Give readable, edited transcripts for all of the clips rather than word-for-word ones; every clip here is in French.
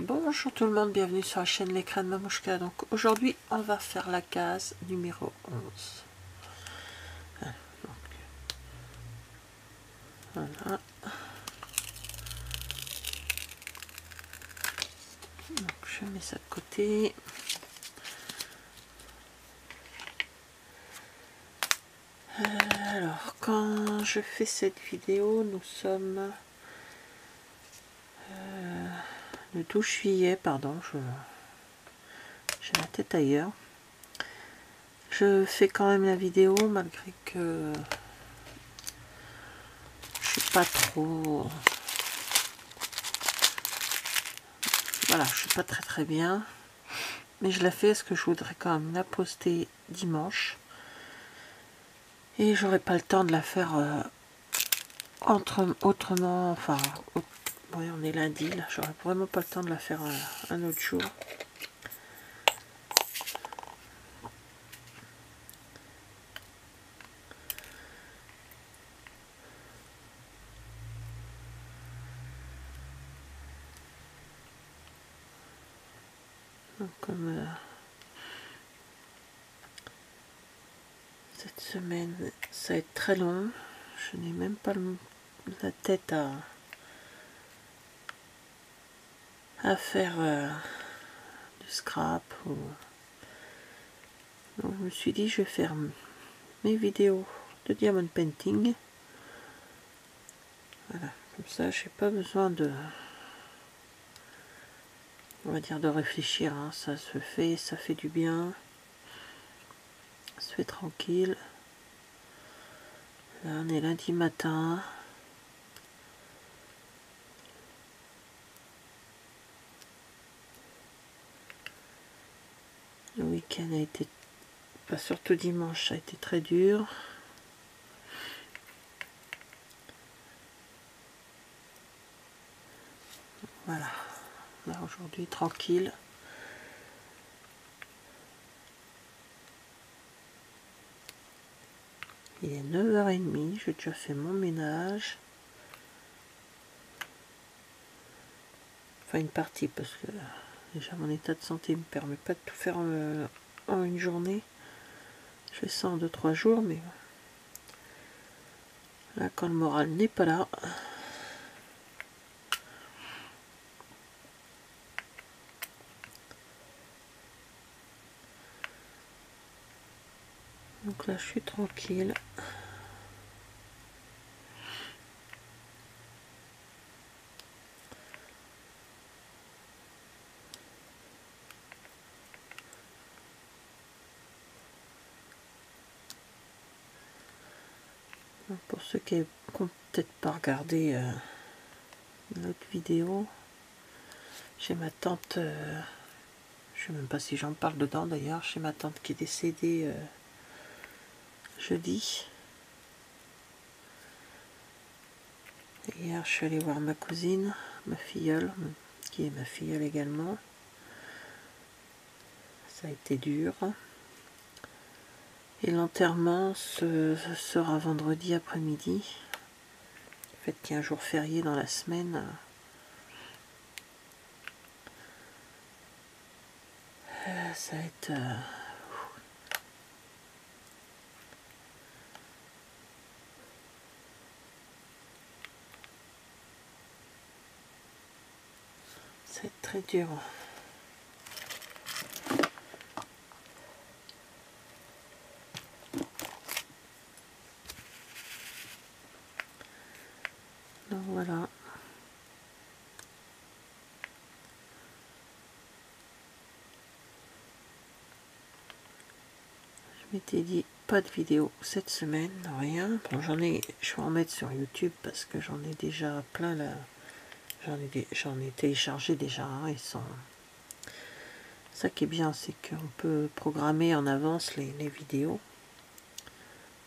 Bonjour tout le monde, bienvenue sur la chaîne Les Crânes Mamouchka. Donc aujourd'hui on va faire la case numéro 11. Voilà. Donc je mets ça de côté. Alors quand je fais cette vidéo, nous sommes le 12 juillet, pardon, j'ai la tête ailleurs. Je fais quand même la vidéo malgré que je suis pas trop... Voilà, je suis pas très bien. Mais je la fais parce que je voudrais quand même la poster dimanche. Et j'aurai pas le temps de la faire autrement, enfin, oui, on est lundi, là, j'aurais vraiment pas le temps de la faire un autre jour. Donc, comme cette semaine, ça va être très long, je n'ai même pas la tête à faire du scrap. Donc, je me suis dit, je vais faire mes vidéos de diamond painting. Voilà, comme ça, j'ai pas besoin de... On va dire de réfléchir, hein. Ça se fait, ça fait du bien, ça se fait tranquille. Là on est lundi matin. Le week-end a été, pas surtout dimanche, ça a été très dur. Voilà, là aujourd'hui tranquille. Il est 9h30, j'ai déjà fait mon ménage. Enfin une partie parce que déjà mon état de santé me permet pas de tout faire en une journée. Je fais ça en 2-3 jours, mais là quand le moral n'est pas là. Donc là je suis tranquille. Donc pour ceux qui n'ont peut-être pas regardé l'autre vidéo, j'ai ma tante, je sais même pas si j'en parle dedans d'ailleurs, j'ai ma tante qui est décédée jeudi. Et hier je suis allée voir ma cousine, ma filleule, qui est ma filleule également. Ça a été dur. Et l'enterrement sera vendredi après-midi. Le fait qu'il y a un jour férié dans la semaine, ça va être... ça va être très dur. Donc voilà. Je m'étais dit pas de vidéo cette semaine, rien. Bon, je vais en mettre sur YouTube parce que j'en ai déjà plein là. J'en ai téléchargé déjà, hein, ils sont... Ça qui est bien, c'est qu'on peut programmer en avance les vidéos.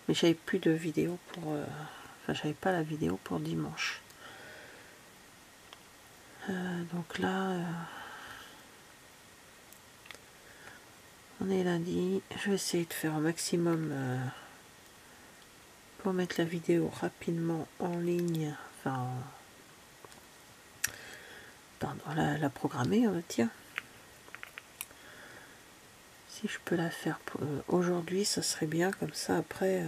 Mais j'avais plus de vidéos pour... Enfin, j'avais pas la vidéo pour dimanche. Donc là... on est lundi. Je vais essayer de faire un maximum pour mettre la vidéo rapidement en ligne. Enfin... pardon, la programmer, on va dire. Si je peux la faire aujourd'hui, ça serait bien, comme ça après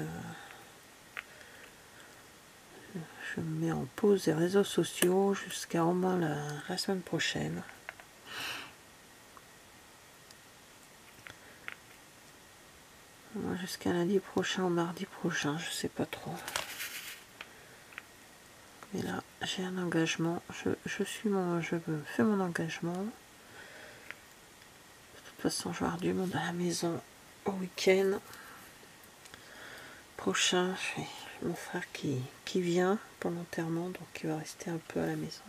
je me mets en pause des réseaux sociaux jusqu'à au moins la semaine prochaine. Jusqu'à lundi prochain ou mardi prochain, je sais pas trop. Mais là, j'ai un engagement. Je fais mon engagement. De toute façon, je vais avoir du monde à la maison au week-end prochain. J'ai mon frère qui vient pour l'enterrement, donc il va rester un peu à la maison.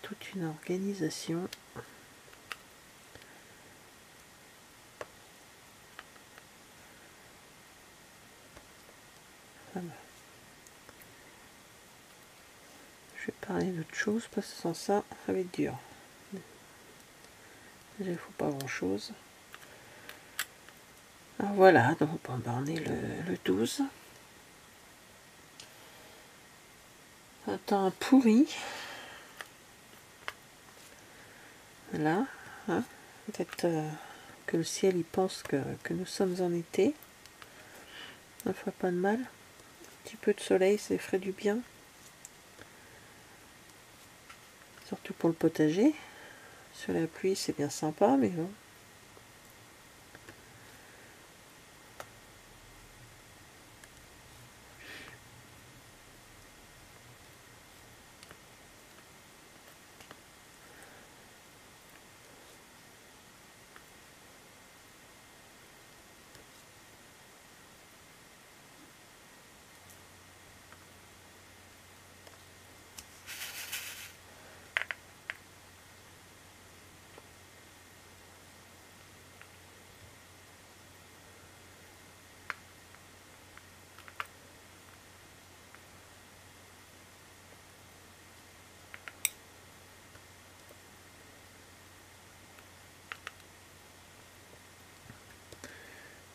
Toute une organisation. Voilà. Je vais parler d'autre chose parce que sans ça, ça va être dur. Déjà, il ne faut pas grand chose. Alors voilà, donc on est le 12. Un temps pourri. Voilà. Hein. Peut-être que le ciel il pense que nous sommes en été. Ça ne fera pas de mal. Un petit peu de soleil, ça ferait du bien. Surtout pour le potager. Sur la pluie, c'est bien sympa, mais bon.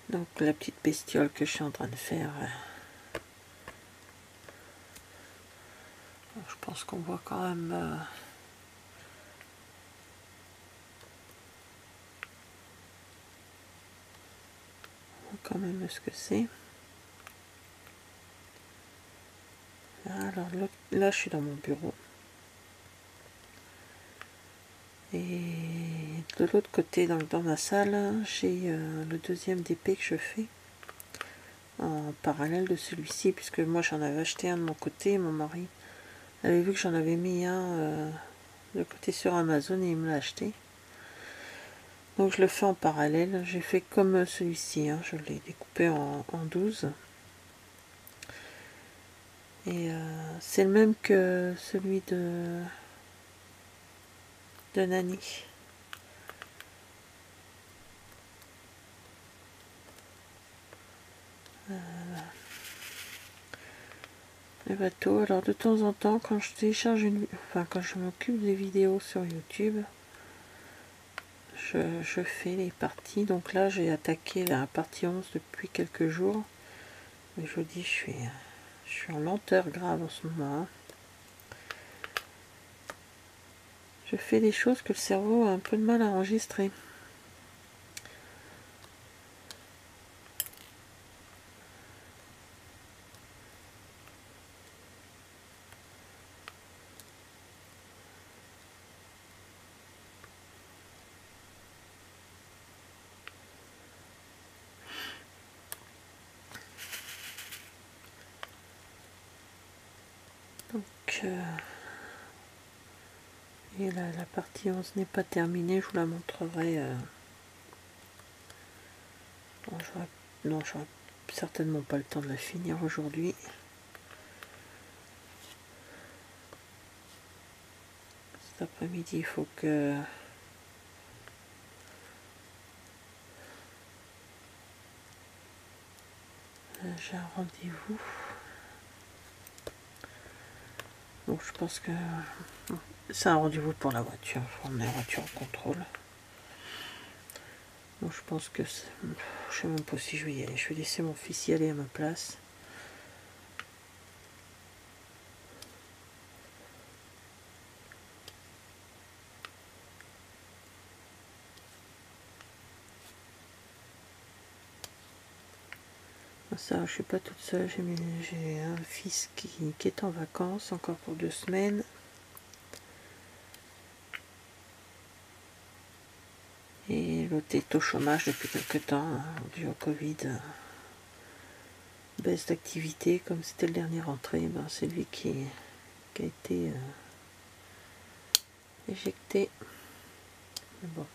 Donc la petite bestiole que je suis en train de faire, je pense qu'on voit quand même ce que c'est. Alors là je suis dans mon bureau. Et de l'autre côté, donc dans ma salle, j'ai le deuxième DP que je fais en parallèle de celui-ci, puisque moi j'en avais acheté un de mon côté, mon mari avait vu que j'en avais mis un de côté sur Amazon et il me l'a acheté. Donc je le fais en parallèle, j'ai fait comme celui-ci, hein, je l'ai découpé en 12. Et c'est le même que celui de Nani. Le bateau. Alors de temps en temps, quand je télécharge quand je m'occupe des vidéos sur YouTube, je fais les parties. Donc là, j'ai attaqué la partie 11 depuis quelques jours. Mais je vous dis, je suis en lenteur grave en ce moment. Hein. Je fais des choses que le cerveau a un peu de mal à enregistrer. Donc, et la partie 11 n'est pas terminée, je vous la montrerai. Bon, j'aurai certainement pas le temps de la finir aujourd'hui. Cet après-midi, il faut que j'ai un rendez-vous. Donc je pense que c'est un rendez-vous pour la voiture. Il faut emmener la voiture en contrôle. Donc je pense que je sais même pas si je vais y aller. Je vais laisser mon fils y aller à ma place. Ça, je suis pas toute seule, j'ai un fils qui est en vacances encore pour 2 semaines. Et l'autre est au chômage depuis quelque temps, hein, dû au Covid. Baisse d'activité, comme c'était le dernier rentré, ben c'est lui qui a été éjecté. Mais bon.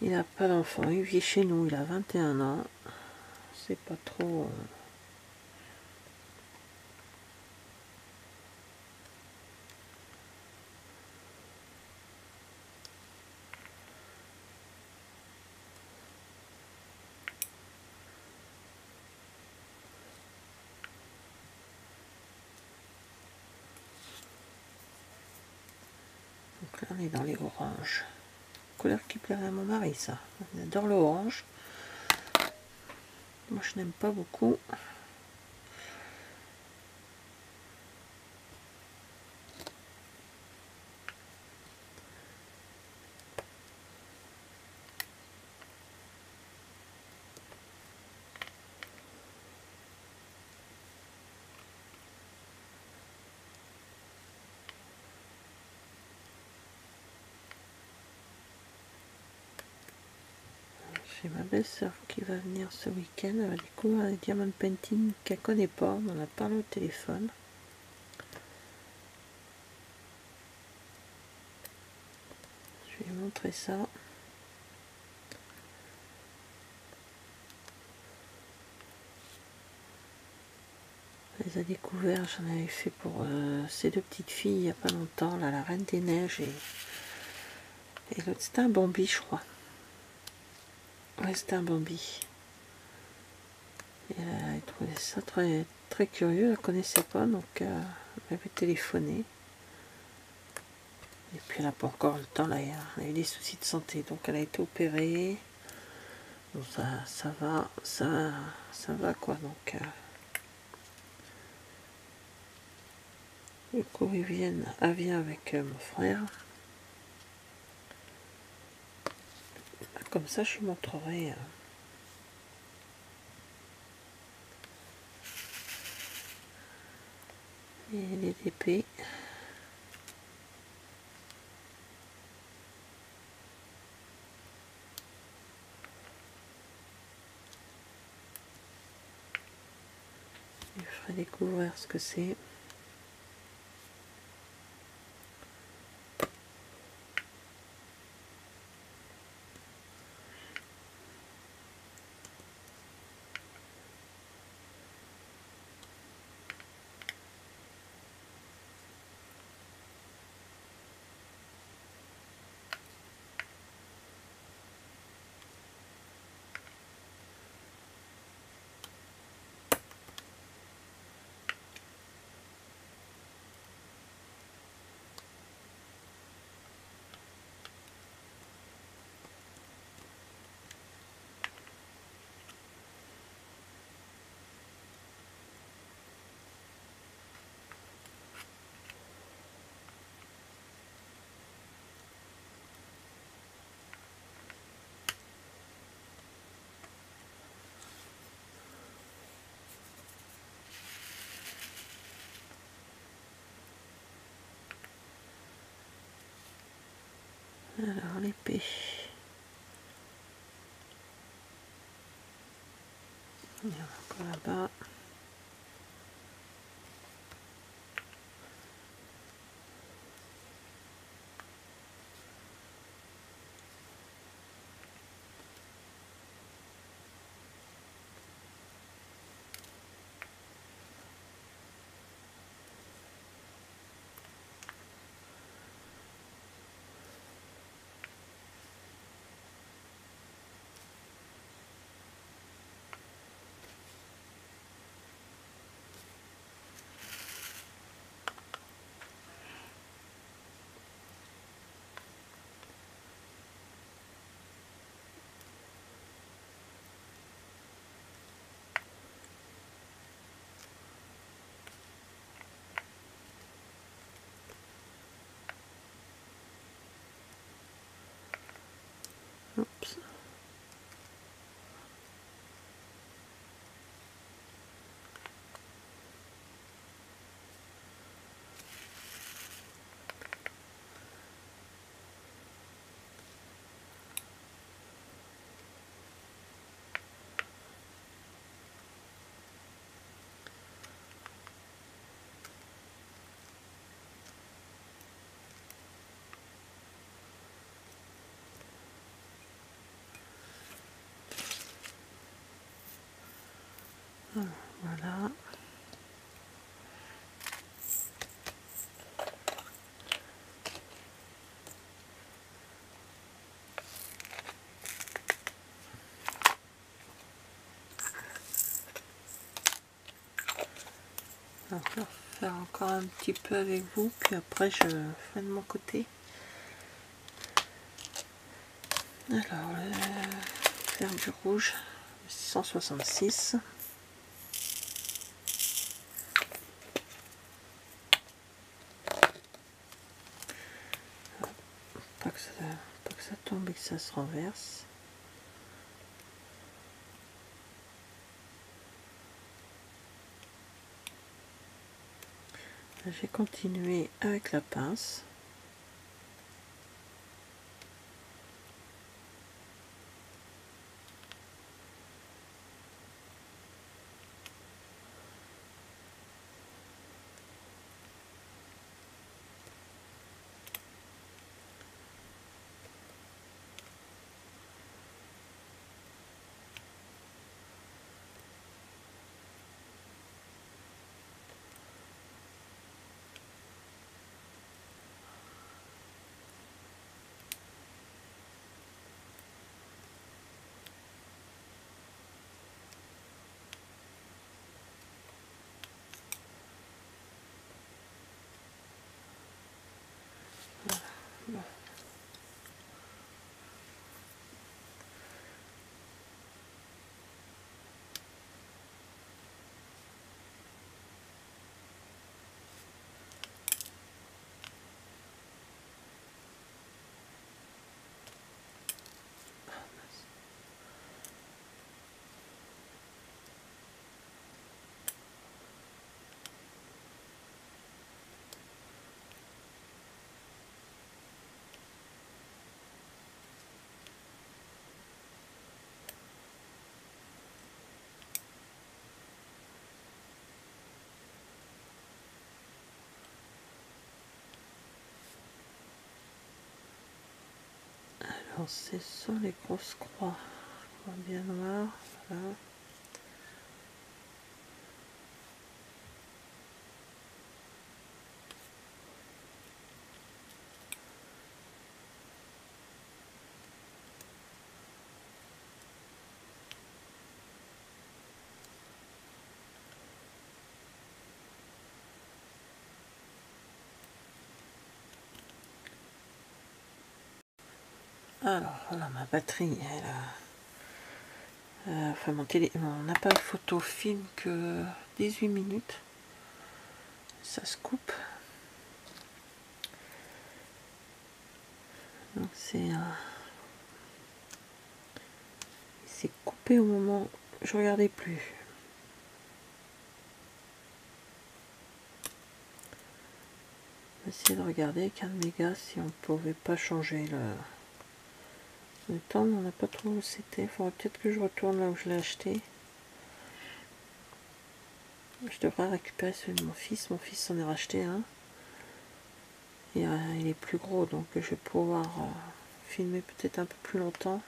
Il n'a pas d'enfant, il vit chez nous, il a 21 ans. C'est pas trop... Donc là, on est dans les oranges. Couleur qui plairait à mon mari, ça. Il adore l'orange. Moi, je n'aime pas beaucoup. J'ai ma belle-sœur qui va venir ce week-end. Elle va découvrir les diamant painting qu'elle connaît pas. On en a parlé au téléphone. Je vais lui montrer ça. Elle les a découverts. J'en avais fait pour ces 2 petites filles il n'y a pas longtemps. Là, la Reine des Neiges et l'autre, c'était un Bambi, je crois. Ouais, c'était un Bambi. Et elle a trouvé ça très, très curieux. Elle ne connaissait pas, donc elle m'avait téléphoné. Et puis elle n'a pas encore le temps, là, elle a eu des soucis de santé, donc elle a été opérée. Bon, ça va quoi, donc du coup elle vient avec mon frère. Comme ça je lui montrerai les DP. Je lui ferai découvrir ce que c'est. Alors l'épée. Il y en a encore là-bas. Voilà. Alors, je vais faire encore un petit peu avec vous, puis après je fais de mon côté. Alors, faire du rouge, 666. Pas que ça tombe et que ça se renverse. Je vais continuer avec la pince. Bon. Alors, ce sont les grosses croix bien noires. Voilà. Alors, voilà, ma batterie, enfin mon appareil photo filme que 18 minutes. Ça se coupe. Donc c'est coupé au moment où je regardais plus. On va essayer de regarder avec un de mes gars si on pouvait pas changer le temps. On n'a pas trop où c'était. Il faudrait peut-être que je retourne là où je l'ai acheté. Je devrais récupérer celui de mon fils. Mon fils en a racheté un. Et il est plus gros, donc je vais pouvoir filmer peut-être un peu plus longtemps.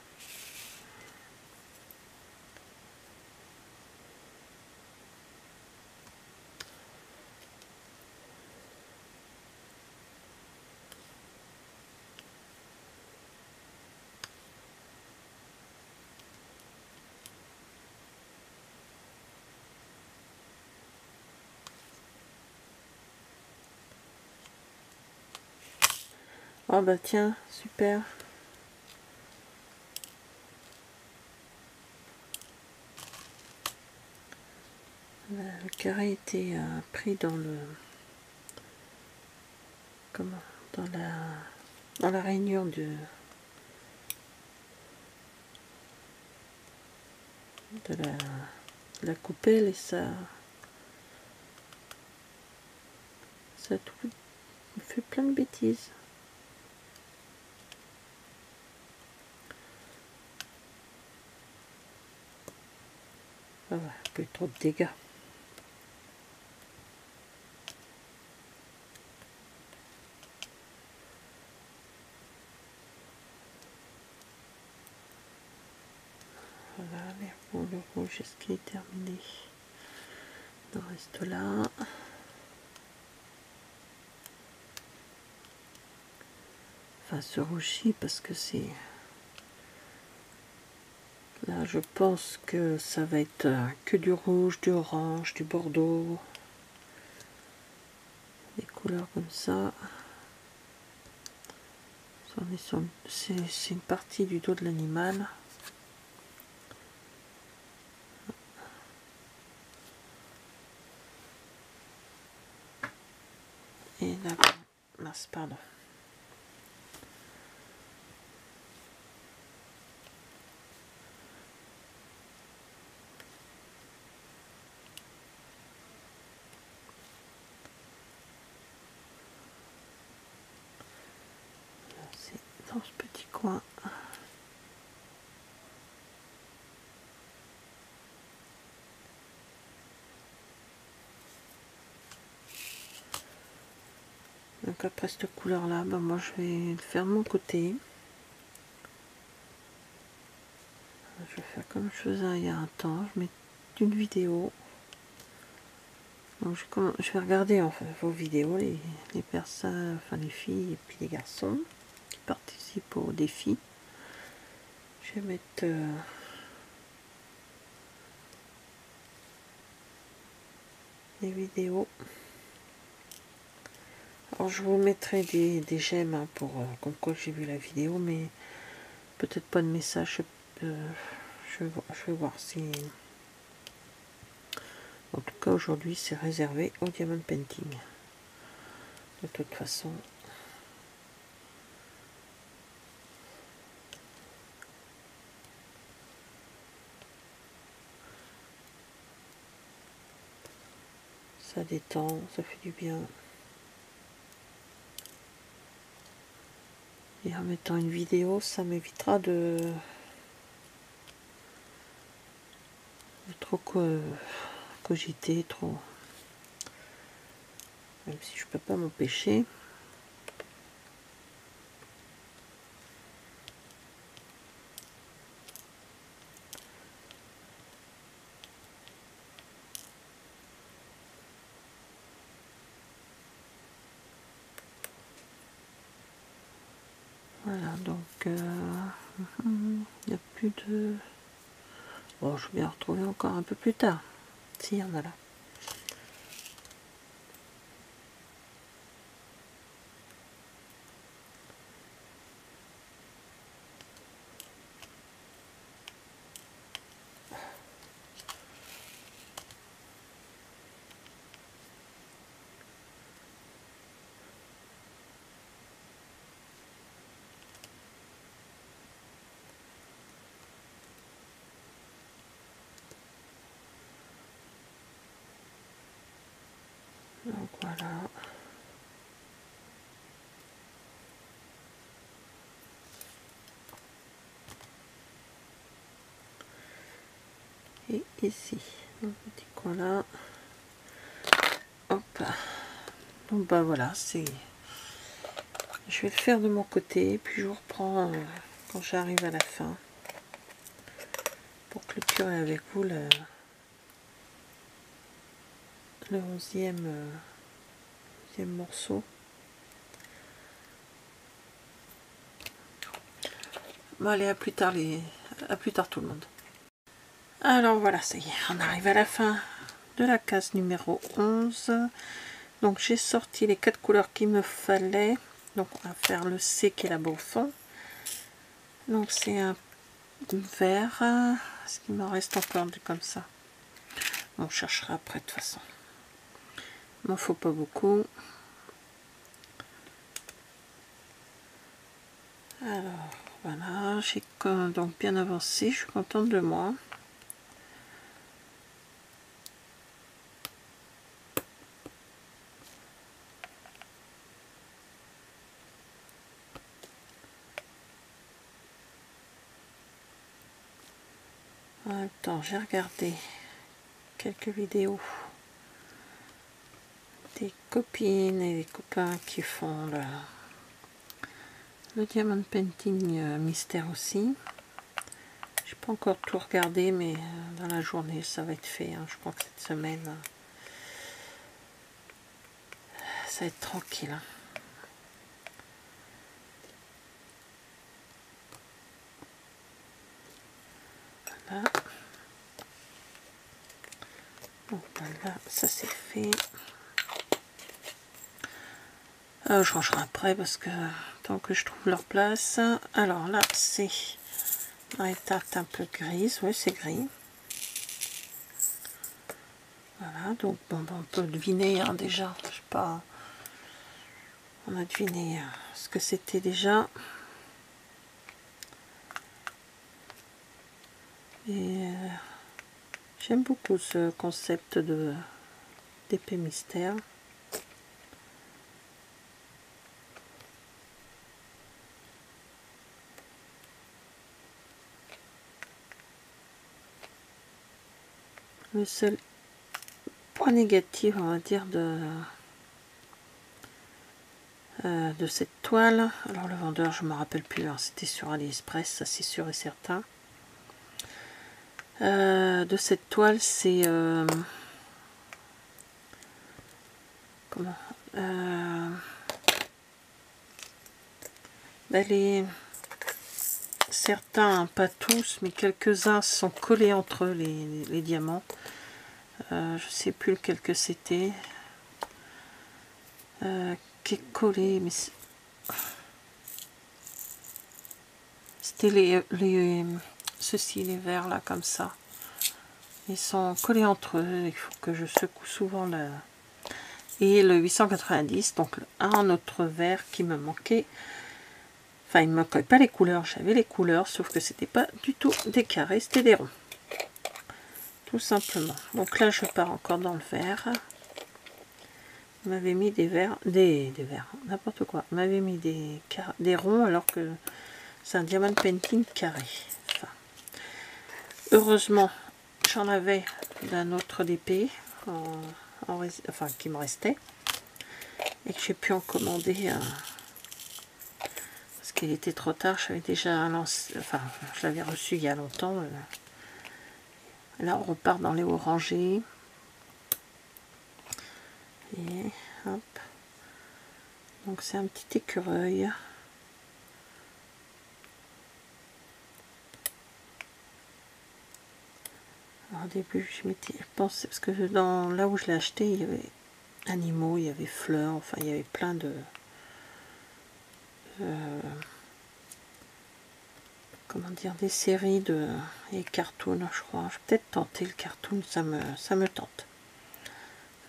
Ah bah tiens, super. Le carré était pris dans le... Comment? Dans la rainure de la coupelle et ça tout fait plein de bêtises. Ah ouais, pas eu trop de dégâts. Voilà, le rouge, est-ce qu'il est terminé? On reste là. Enfin, ce rougi parce que c'est... Là, je pense que ça va être que du rouge, du orange, du bordeaux. Des couleurs comme ça. C'est une partie du dos de l'animal. Et là, mince, pardon. C'est dans ce petit coin. Donc après cette couleur là, ben moi je vais le faire de mon côté. Je vais faire comme je faisais il y a un temps. Je mets une vidéo. Donc je vais regarder enfin vos vidéos, les personnes, enfin les filles et puis les garçons qui participent au défi. Je vais mettre les vidéos. Alors je vous mettrai des j'aime hein, pour comme quoi j'ai vu la vidéo, mais peut-être pas de message. Je vais voir si... En tout cas aujourd'hui c'est réservé au diamond painting. De toute façon. Ça détend, ça fait du bien. Et en mettant une vidéo, ça m'évitera de trop cogiter, trop. Même si je peux pas m'empêcher. Voilà, donc il n'y a plus de... Bon, je vais en retrouver encore un peu plus tard. Si, il y en a là. Donc voilà. Et ici, un petit coin là. Hop. Donc bah voilà, c'est... Je vais le faire de mon côté, puis je vous reprends quand j'arrive à la fin. Pour clôturer avec vous le 11e morceau. Bon allez, à plus tard tout le monde. Alors voilà, ça y est, on arrive à la fin de la case numéro 11. Donc j'ai sorti les 4 couleurs qu'il me fallait. Donc on va faire le C qui est là-bas au fond. Donc c'est un vert. Est-ce qu'il me reste encore du comme ça? On cherchera après de toute façon. Il m'en faut pas beaucoup. Alors voilà, j'ai donc bien avancé, je suis contente de moi. En même temps, j'ai regardé quelques vidéos des copines et des copains qui font le diamond painting mystère aussi. J'ai pas encore tout regardé, mais dans la journée ça va être fait. Hein. Je crois que cette semaine ça va être tranquille. Hein. Voilà. Donc voilà, ça c'est fait. Je rangerai après parce que tant que je trouve leur place. Alors là, c'est les tartes un peu grises. Oui, c'est gris. Voilà, donc bon, on peut deviner hein, déjà. Je sais pas. On a deviné ce que c'était déjà. Et j'aime beaucoup ce concept de d'épée mystère. Le seul point négatif, on va dire, de cette toile, alors le vendeur, je me rappelle plus, hein, c'était sur AliExpress, ça c'est sûr et certain. De cette toile, c'est comment certains, pas tous, mais quelques-uns sont collés entre eux, les diamants. Je sais plus lequel que c'était. Qui est collé, mais c'était ceux-ci, les verts là, comme ça. Ils sont collés entre eux, il faut que je secoue souvent là. Et le 890, donc un autre vert qui me manquait. Enfin, il ne me manquait pas les couleurs, j'avais les couleurs, sauf que c'était pas du tout des carrés, c'était des ronds. Tout simplement. Donc là, je pars encore dans le vert. On m'avait mis des verts, des verts, n'importe quoi. On m'avait mis des ronds alors que c'est un diamond painting carré. Enfin, heureusement, j'en avais d'un autre DP, enfin qui me restait, et que j'ai pu en commander parce qu'il était trop tard. J'avais déjà lancé, enfin, je l'avais reçu il y a longtemps. Là, on repart dans les orangés. Et hop. Donc c'est un petit écureuil. Alors, au début, je pensais, parce que là où je l'ai acheté, il y avait animaux, il y avait fleurs, enfin il y avait plein de comment dire, des séries et cartoons, je crois. Je vais peut-être tenter le cartoon, ça me tente.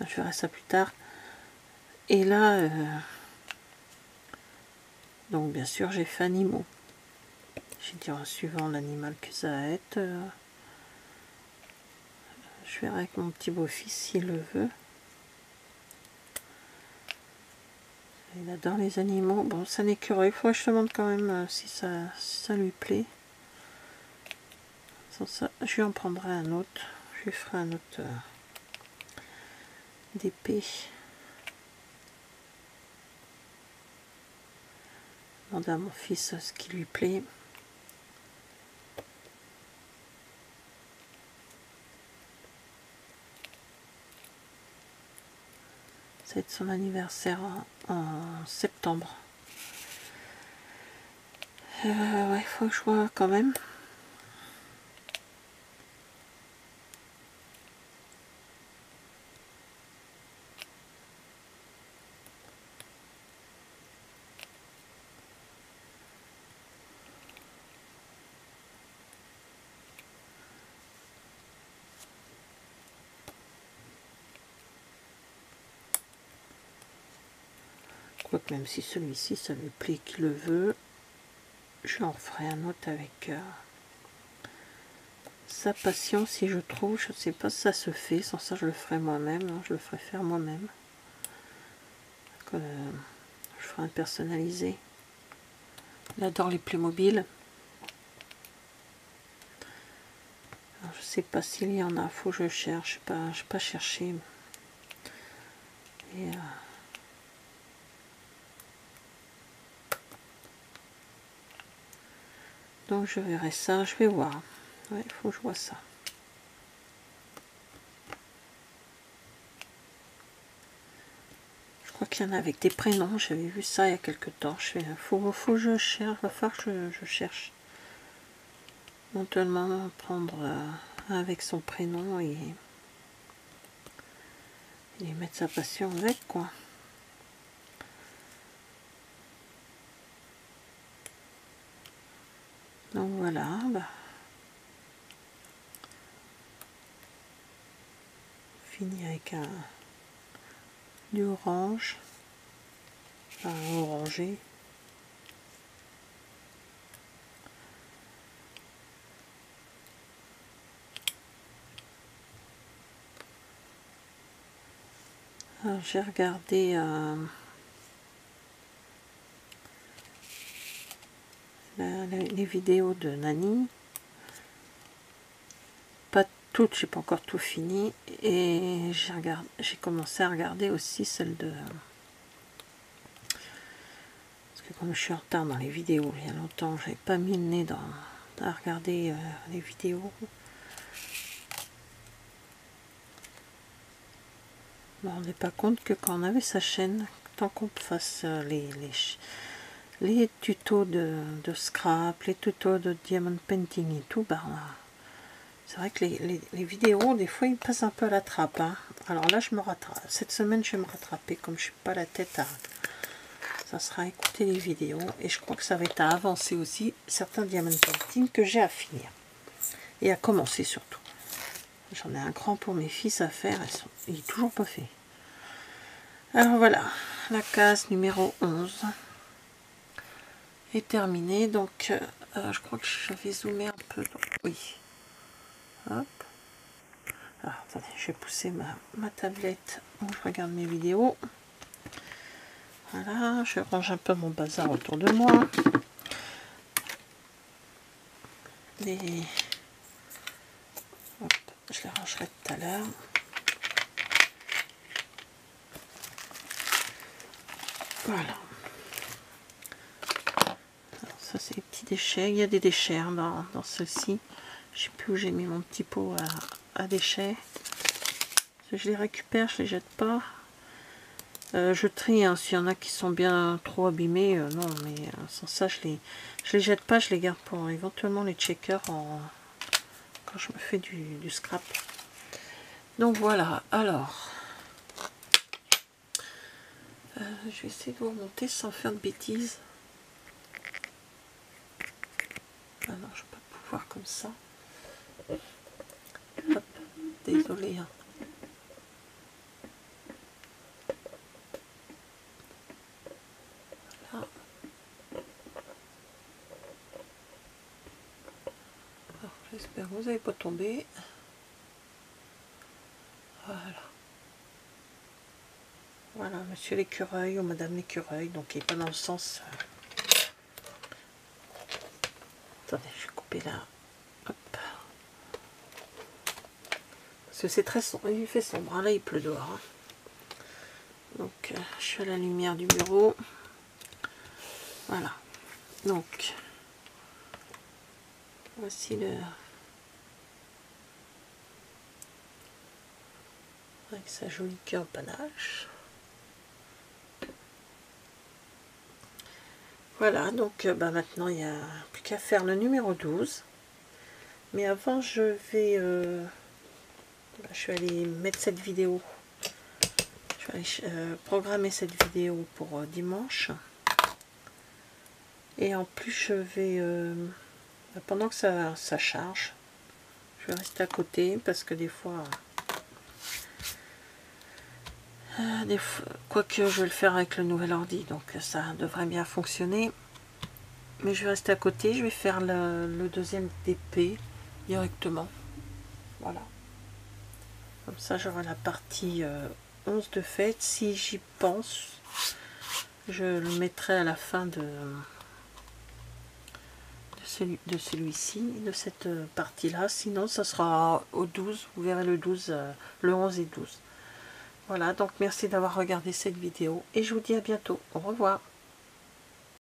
Enfin, je verrai ça plus tard. Et là, donc bien sûr, j'ai fait animaux. J'ai dit suivant l'animal que ça va être. Je verrai avec mon petit beau-fils s'il le veut. Il adore les animaux. Bon, ça n'est que il faut que je te montre quand même si ça lui plaît. Sans ça, je lui en prendrai un autre. Je lui ferai un autre d'épée. Demander à mon fils ce qui lui plaît. Ça va être son anniversaire en septembre. Ouais, il faut que je vois quand même. Quoique même si celui-ci, ça lui plaît qu'il le veut, je en ferai un autre avec sa passion si je trouve. Je ne sais pas si ça se fait, sans ça je le ferai moi-même, hein, je le ferai faire moi-même. Je ferai un personnalisé. Il adore les Playmobil. Alors, je sais pas s'il y en a, faut que je cherche, je n'ai pas cherché. Et, donc je verrai ça, je vais voir. Ouais, il faut que je vois ça. Je crois qu'il y en a avec des prénoms, j'avais vu ça il y a quelque temps. Faut que je cherche, va falloir que je cherche. Éventuellement prendre avec son prénom et mettre sa passion avec, quoi. Donc voilà, fini avec du orange, orangé. J'ai regardé les vidéos de Nani, pas toutes, j'ai pas encore tout fini, et j'ai commencé à regarder aussi celle de, parce que comme je suis en retard dans les vidéos, il y a longtemps, j'avais pas mis le nez à regarder les vidéos. Je me rendais pas compte que quand on avait sa chaîne, tant qu'on fasse les tutos de scrap, les tutos de diamond painting et tout, c'est vrai que les vidéos, des fois, ils passent un peu à la trappe. Hein. Alors là, je me rattrape. Cette semaine, je vais me rattraper. Comme je suis pas la tête à... Ça sera écouter les vidéos. Et je crois que ça va être à avancer aussi certains diamond painting que j'ai à finir. Et à commencer surtout. J'en ai un grand pour mes fils à faire. Il n'est toujours pas fait. Alors voilà. La case numéro 11 est terminée. Donc, je crois que j'avais zoomé un peu. Donc, oui. Hop. Alors, attendez, je vais pousser ma tablette où je regarde mes vidéos. Voilà, je range un peu mon bazar autour de moi. Hop, je les rangerai tout à l'heure. Voilà. Alors, ça, c'est les petits déchets. Il y a des déchets dans celle-ci. Je sais plus où j'ai mis mon petit pot à déchets. Je les récupère, je les jette pas. Je trie, hein, s'il y en a qui sont bien trop abîmés, non, mais sans ça, je les jette pas, je les garde pour éventuellement les checkers quand je me fais du scrap. Donc voilà, alors, je vais essayer de vous remonter sans faire de bêtises. Ah non, je ne vais pas pouvoir comme ça. Hop, désolé. Hein. J'espère que vous n'avez pas tombé. Voilà. Voilà, monsieur l'écureuil ou madame l'écureuil, donc il n'est pas dans le sens. Attendez, je vais couper là. Hop. Parce que c'est très sombre, il fait sombre, hein. Là il pleut dehors. Hein. Donc je suis à la lumière du bureau. Voilà. Donc voici avec sa jolie queue en panache. Voilà, donc maintenant il n'y a plus qu'à faire le numéro 12. Mais avant je vais aller mettre cette vidéo. Je vais aller programmer cette vidéo pour dimanche. Et en plus je vais, pendant que ça charge, je vais rester à côté parce que des fois quoique je vais le faire avec le nouvel ordi, donc ça devrait bien fonctionner. Mais je vais rester à côté, je vais faire le deuxième DP directement. Voilà. Comme ça j'aurai la partie 11 de fait. Si j'y pense, je le mettrai à la fin de celui-ci, de cette partie-là. Sinon, ça sera au 12. Vous verrez le 12, le 11 et 12. Voilà, donc merci d'avoir regardé cette vidéo et je vous dis à bientôt. Au revoir.